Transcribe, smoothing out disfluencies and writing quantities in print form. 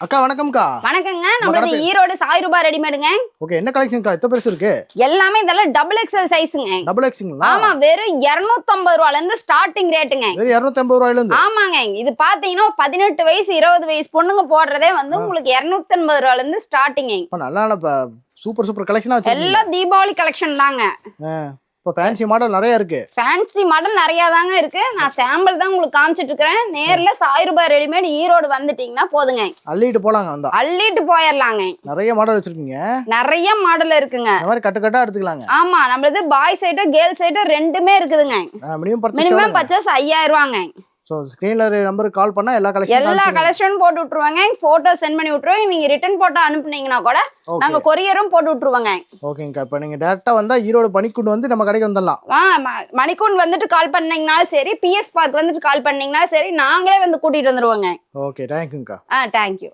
அக்கா வணக்கம்க்கா. வணக்கங்க. நம்ம கடை நம்மளது ஈரோடு சாய் ரூபா ரெடிமேடுங்க. ஓகே, என்ன கலெக்ஷன்க்கா இத்த பெருசு இருக்கு? எல்லாமே இதெல்லாம் டபுள் எக்ஸல் சைஸ்ங்க. டபுள் எக்ஸ்ங்களா? ஆமா, வெறும் 250 ரூபாயில இருந்து ஸ்டார்டிங் ரேட்டுங்க. வெறும் 250 ரூபாயில இருந்து? ஆமாங்க. இது பாத்தீங்கன்னா 18 வயசு 20 வயசு பொண்ணுங்க போடுறதே வந்து உங்களுக்கு 250 ரூபாயில இருந்து ஸ்டார்டிங். இப்ப நல்லா சூப்பர் கலெக்ஷனா வச்சிருக்கீங்க. எல்லாம் தீபாவளி கலெக்ஷன் தாங்க. இப்போ ஃபேன்சி மாடல் நிறைய இருக்கு. ஃபேன்சி மாடல் நிறைய தாங்க இருக்கு. நான் சாம்பிள் தான் உங்களுக்கு காமிச்சிட்டு இருக்கேன். நேர்ல சாய் ரூபா ரெடிமேட் ஈரோடு வந்துட்டீங்கன்னா போதுங்க. அள்ளிட்டு போலாங்க வந்தா. அள்ளிட்டு போயிடலாங்க. நிறைய மாடல் வச்சிருக்கீங்க. நிறைய மாடல் இருக்குங்க. இந்த மாதிரி கட்டா எடுத்துக்கலாங்க. ஆமா, நம்மளது பாய் சைடு கேர்ள் சைடு ரெண்டுமே இருக்குதுங்க. மினிமம் பர்ச்சேஸ் 5000 ரூபாங்க. சோ ஸ்கிரீன்ல நம்பருக்கு கால் பண்ணா எல்லா கலெக்ஷனும் போட்டு விட்டுருவாங்க. போட்டோ சென்ட் பண்ணி விட்டுருவோம். நீங்க ரிட்டர்ன் போட்டோ அனுப்புனீங்கன்னா கூட நாங்க கொரியரும் போட்டு விட்டுருவாங்க. ஓகேங்கக்கா. இப்போ நீங்க டைரக்டா வந்தா ஈரோடு பனிக்குண்டு வந்து நம்ம கடைக்கு வந்துடலாம். மணிக்கூண்ட் வந்துட்டு கால் பண்ணீங்கனாலும் சரி, பிஎஸ் பார்க் வந்துட்டு கால் பண்ணீங்கனாலும் சரி, நாங்களே வந்து கூட்டிட்டு வந்துருவோங்க. ஓகே, தேங்க்யூங்கக்கா. தேங்க்யூ.